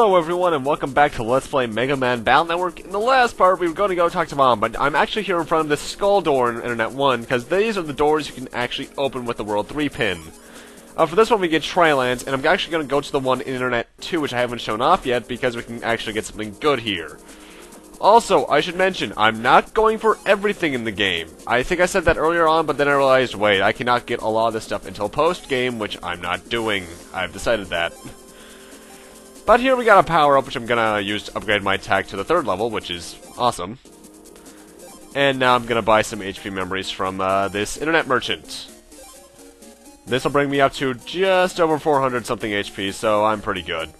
Hello everyone and welcome back to Let's Play Megaman Battle Network. In the last part we were going to go talk to Mom, but I'm actually here in front of this skull door in Internet 1, because these are the doors you can actually open with the World 3 pin. For this one we get Tri-Lands, and I'm actually going to go to the one in Internet 2 which I haven't shown off yet, because we can actually get something good here. Also, I should mention, I'm not going for everything in the game. I think I said that earlier on, but then I realized, wait, I cannot get a lot of this stuff until post-game, which I'm not doing. I've decided that. But here we got a power-up, which I'm gonna use to upgrade my attack to the 3rd level, which is awesome. And now I'm gonna buy some HP memories from this internet merchant. This will bring me up to just over 400 something HP, so I'm pretty good.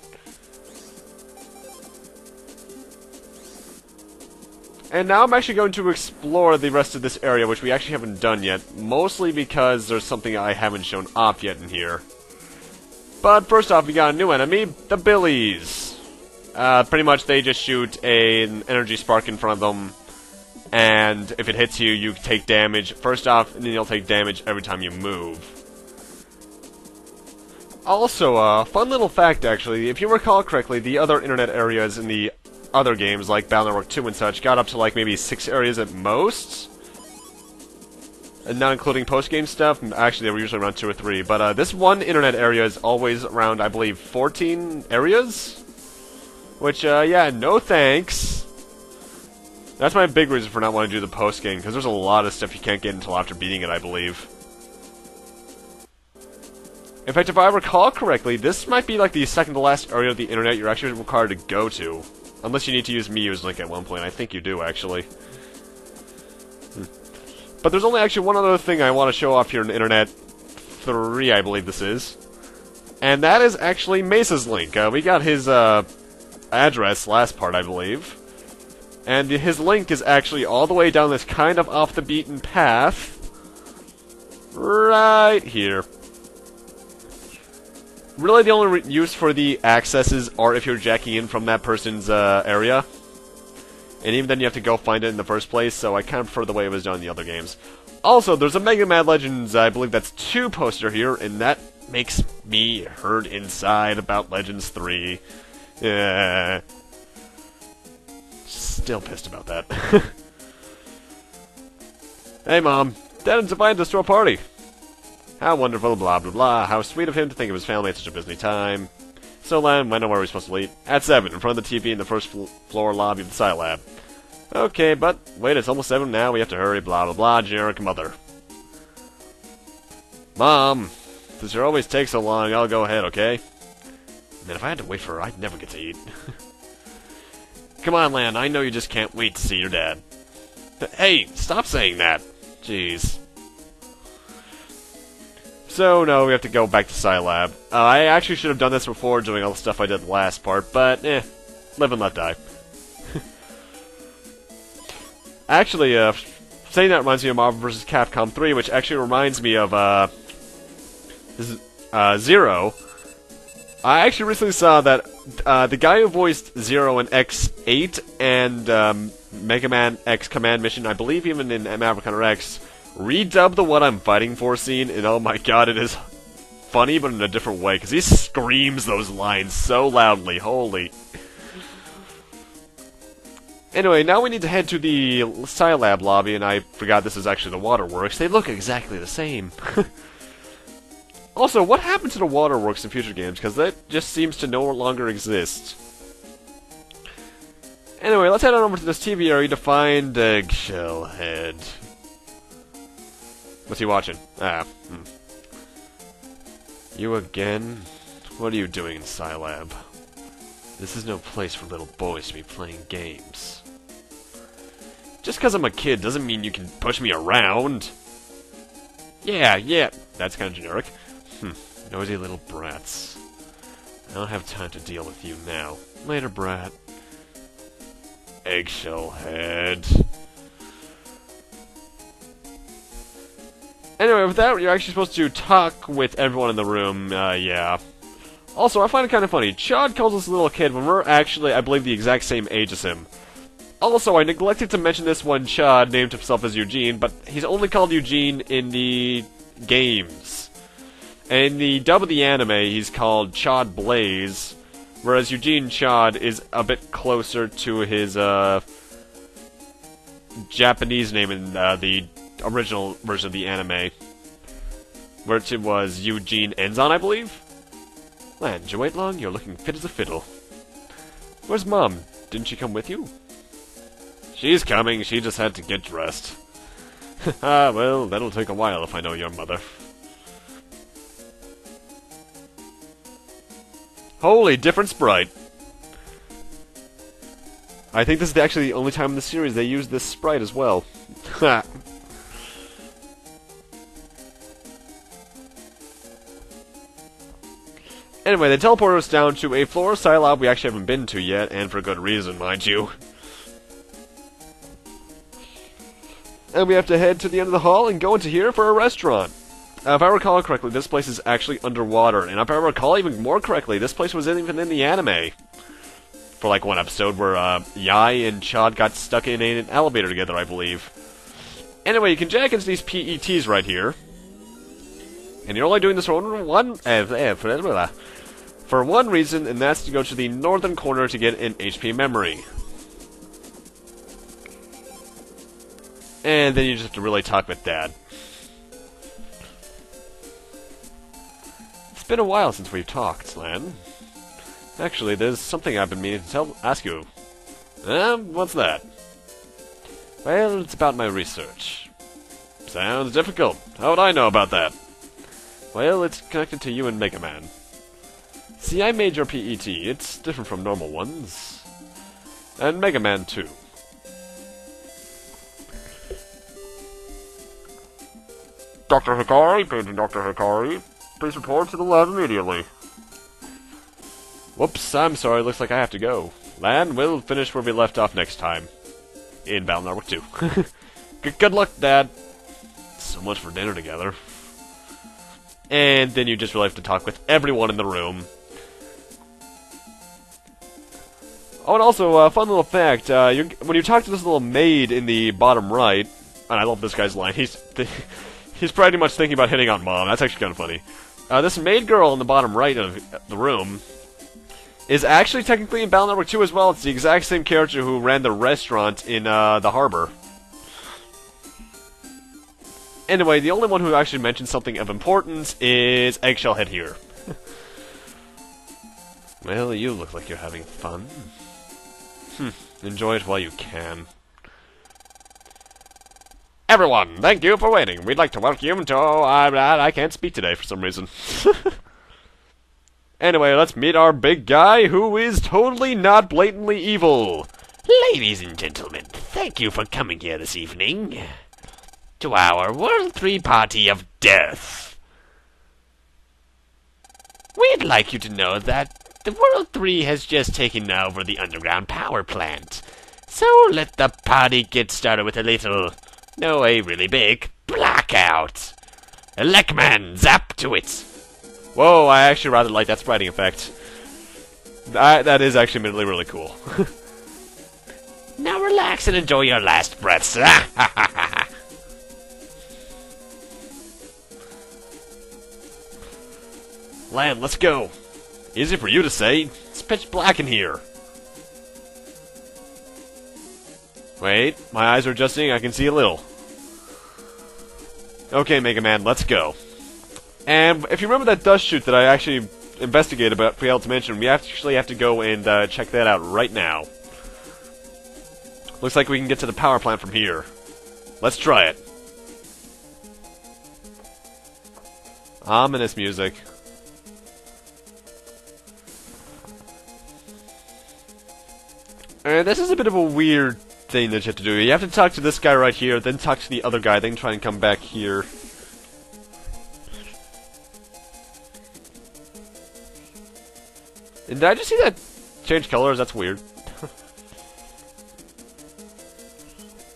And now I'm actually going to explore the rest of this area, which we actually haven't done yet, mostly because there's something I haven't shown off yet in here. But first off, we got a new enemy, the Billies. Pretty much they just shoot an energy spark in front of them, and if it hits you, you take damage first off, and then you'll take damage every time you move. Also, fun little fact actually, if you recall correctly, the other internet areas in the other games, like Battle Network 2 and such, got up to like maybe 6 areas at most. And not including post-game stuff. Actually, they were usually around 2 or 3. But this one internet area is always around, I believe, 14 areas? Which, yeah, no thanks. That's my big reason for not wanting to do the post-game, because there's a lot of stuff you can't get until after beating it, I believe. In fact, if I recall correctly, this might be like the second to last area of the internet you're actually required to go to. Unless you need to use Miyu's link at one point. I think you do, actually. But there's only actually one other thing I want to show off here in Internet 3, I believe this is. And that is actually Mesa's link. We got his address last part, I believe. And his link is actually all the way down this kind of off-the-beaten path. Right here. Really the only use for the accesses are if you're jacking in from that person's area. And even then you have to go find it in the first place, so I kind of prefer the way it was done in the other games. Also, there's a Megaman Legends, I believe that's 2 poster here, and that makes me hurt inside about Legends 3. Yeah. Still pissed about that. Hey Mom, Dad invited us to a party. How wonderful, blah blah blah, how sweet of him to think of his family at such a busy time. So Len, when are we supposed to leave? At 7, in front of the TV in the first floor lobby of the Sci Lab. Okay, but wait, it's almost 7 now, we have to hurry, blah blah blah, generic mother. Mom, since you always take so long, I'll go ahead, okay? Man, if I had to wait for her, I'd never get to eat. Come on, Lan, I know you just can't wait to see your dad. Hey, stop saying that. Jeez. So, no, we have to go back to Sci Lab. I actually should have done this before doing all the stuff I did last part, but, live and let die. Actually, saying that reminds me of Marvel vs. Capcom 3, which actually reminds me of, Zero. I actually recently saw that, the guy who voiced Zero in X8 and, Mega Man X Command Mission, I believe even in Maverick Hunter X, redubbed the What I'm Fighting For scene, and oh my god, it is funny, but in a different way, because he screams those lines so loudly, holy. Anyway, now we need to head to the Sci Lab lobby, and I forgot this is actually the Waterworks. They look exactly the same. Also, what happened to the Waterworks in future games, because that just seems to no longer exist. Anyway, let's head on over to this TV area to find Eggshell Head. What's he watching? You again? What are you doing in Sci Lab? This is no place for little boys to be playing games. Just because I'm a kid doesn't mean you can push me around. Yeah, that's kind of generic. Noisy little brats. I don't have time to deal with you now. Later, brat. Eggshell Head. Anyway, with that, you're actually supposed to talk with everyone in the room, yeah. Also, I find it kind of funny. Chad calls us a little kid when we're actually, I believe, the exact same age as him. Also, I neglected to mention this when Chad named himself as Eugene, but he's only called Eugene in the games. In the dub of the anime, he's called Chad Blaze, Whereas Eugene Chad is a bit closer to his, Japanese name in, the original version of the anime. Which it was Eugene Enzon, I believe? Lan, did you wait long? You're looking fit as a fiddle. Where's Mom? Didn't she come with you? She's coming, she just had to get dressed. Ah, well, that'll take a while if I know your mother. Holy, different sprite. I think this is actually the only time in the series they use this sprite as well. Ha! Anyway, they teleport us down to a floor Scilab we actually haven't been to yet, and for good reason, mind you. And we have to head to the end of the hall and go into here for a restaurant. If I recall correctly, this place is actually underwater, and if I recall even more correctly, this place was even in the anime. For like one episode where Yai and Chad got stuck in an elevator together, I believe. Anyway, you can jack into these PETs right here. And you're only doing this for one reason, and that's to go to the northern corner to get an HP memory. And then you just have to really talk with Dad. It's been a while since we've talked, Lan. Actually, there's something I've been meaning to ask you. What's that? Well, it's about my research. Sounds difficult. How would I know about that? Well, it's connected to you and Megaman. See, I made your PET. It's different from normal ones. And Megaman, too. Dr. Hikari, Painting Dr. Hikari. Please report to the lab immediately. Whoops, I'm sorry, looks like I have to go. Lan, we'll finish where we left off next time. In Battle Network 2. Good luck, Dad. So much for dinner together. And then you just really have to talk with everyone in the room. Oh, and also, a fun little fact, when you talk to this little maid in the bottom right, and I love this guy's line, he's pretty much thinking about hitting on Mom, that's actually kind of funny. This maid girl in the bottom right of the room is actually technically in Battle Network 2 as well. It's the exact same character who ran the restaurant in the harbor. Anyway, the only one who actually mentioned something of importance is Eggshell Head here. Well, you look like you're having fun. Enjoy it while you can. Everyone, thank you for waiting. We'd like to welcome you to... I can't speak today for some reason. Anyway, let's meet our big guy, who is totally not blatantly evil. Ladies and gentlemen, thank you for coming here this evening to our World 3 party of death. We'd like you to know that the World 3 has just taken over the underground power plant. So let the party get started with a little, no, a really big blackout. Megaman, zap to it. Whoa, I actually rather like that spriting effect. That is actually admittedly really cool. Now relax and enjoy your last breaths. Lan, let's go. Easy for you to say. It's pitch black in here. Wait, my eyes are adjusting. I can see a little. Okay, Mega Man, let's go. And if you remember that dust chute that I actually investigated but failed to mention, we actually have to go and check that out right now. Looks like we can get to the power plant from here. Let's try it. Ominous music. And this is a bit of a weird thing that you have to do. You have to talk to this guy right here, then talk to the other guy, then try and come back here. And did I just see that change colors? That's weird.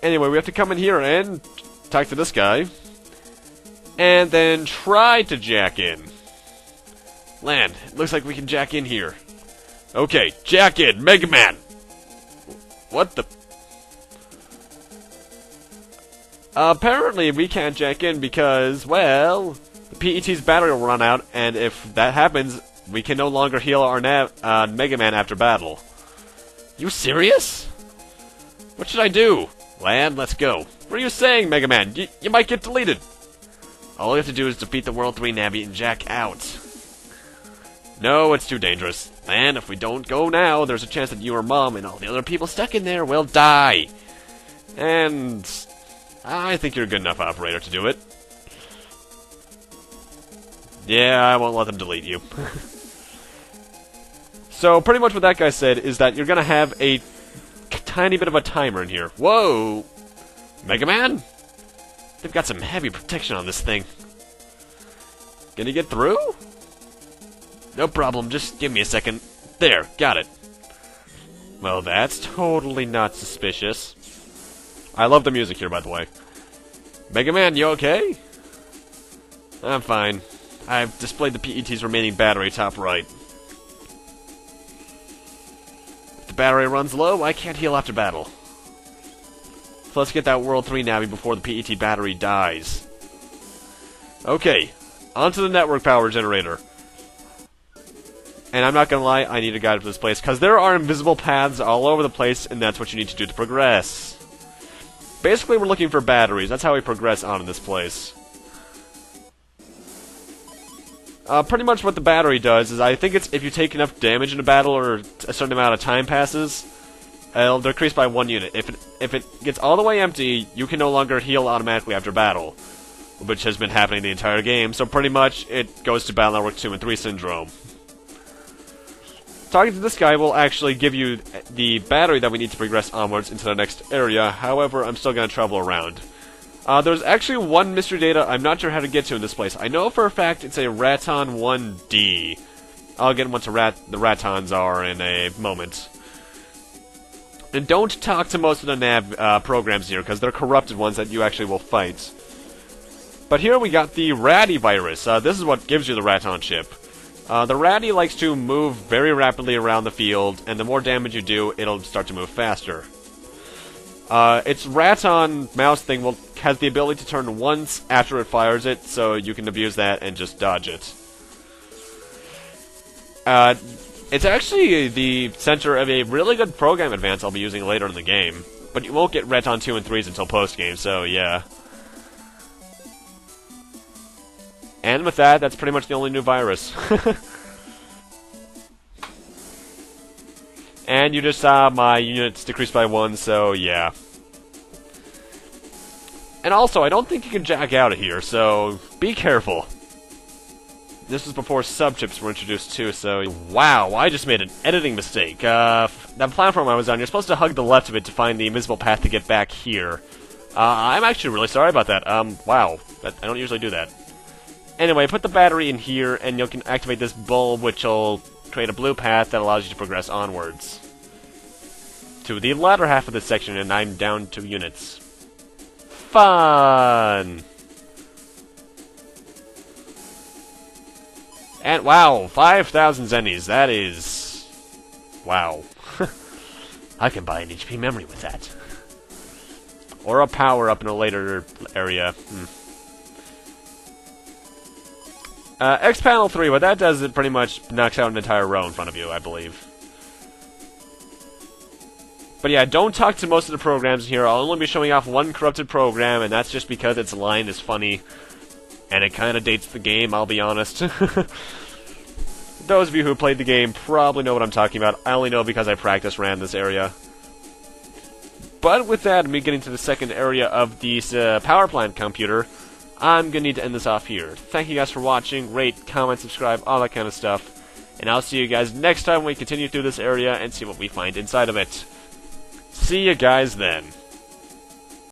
Anyway, we have to come in here and talk to this guy. And then try to jack in. Land, it looks like we can jack in here. Okay, jack in, Megaman! What the... apparently we can't jack in because, well, the PET's battery will run out, and if that happens, We can no longer heal our Megaman after battle. You serious? What should I do? Land, let's go. What are you saying, Megaman? You might get deleted. All we have to do is defeat the World 3 Navi and jack out. No, it's too dangerous. And if we don't go now, there's a chance that you or Mom and all the other people stuck in there will die. And I think you're a good enough operator to do it. Yeah, I won't let them delete you. So, pretty much what that guy said is that you're gonna have a tiny bit of a timer in here. Whoa! Megaman? They've got some heavy protection on this thing. Gonna get through? No problem, just give me a second. There, got it. Well, that's totally not suspicious. I love the music here, by the way. Megaman, you okay? I'm fine. I've displayed the PET's remaining battery top right. If the battery runs low, I can't heal after battle. So let's get that World 3 Navi before the PET battery dies. Okay, onto the network power generator. And I'm not gonna lie, I need a guide for this place, because there are invisible paths all over the place, and that's what you need to do to progress. Basically, we're looking for batteries. That's how we progress on in this place. Pretty much what the battery does is, I think it's if you take enough damage in a battle or a certain amount of time passes, it'll decrease by 1 unit. If it gets all the way empty, you can no longer heal automatically after battle, which has been happening the entire game, so pretty much it goes to Battle Network 2 and 3 syndrome. Talking to this guy will actually give you the battery that we need to progress onwards into the next area. However, I'm still going to travel around. There's actually one mystery data I'm not sure how to get to in this place. I know for a fact it's a Raton 1D. I'll get what the Ratons are in a moment. And don't talk to most of the nav programs here, because they're corrupted ones that you actually will fight. But here we got the Ratty virus. This is what gives you the Raton chip. The Ratty likes to move very rapidly around the field, and the more damage you do, it'll start to move faster. Its Raton mouse thing has the ability to turn once after it fires it, so you can abuse that and just dodge it. It's actually the center of a really good program advance I'll be using later in the game, but you won't get Raton 2 and 3s until post-game, so yeah. And with that, that's pretty much the only new virus. And you just saw my units decrease by 1, so yeah. And also, I don't think you can jack out of here, so be careful. This was before subchips were introduced too, so wow, I just made an editing mistake. That platform I was on, you're supposed to hug the left of it to find the invisible path to get back here. I'm actually really sorry about that. Wow, I don't usually do that. Anyway, put the battery in here, and you can activate this bulb, which will create a blue path that allows you to progress onwards to the latter half of this section, and I'm down 2 units. Fun! And wow, 5,000 zennies, that is... wow. I can buy an HP memory with that. Or a power-up in a later area. X Panel 3, what that does, it pretty much knocks out an entire row in front of you, I believe. But yeah, don't talk to most of the programs here. I'll only be showing off one corrupted program, and that's just because its line is funny. And it kind of dates the game, I'll be honest. Those of you who played the game probably know what I'm talking about. I only know because I practice ran this area. But with that, me getting to the second area of the power plant computer, I'm going to need to end this off here. Thank you guys for watching. Rate, comment, subscribe, all that kind of stuff. And I'll see you guys next time when we continue through this area and see what we find inside of it. See you guys then.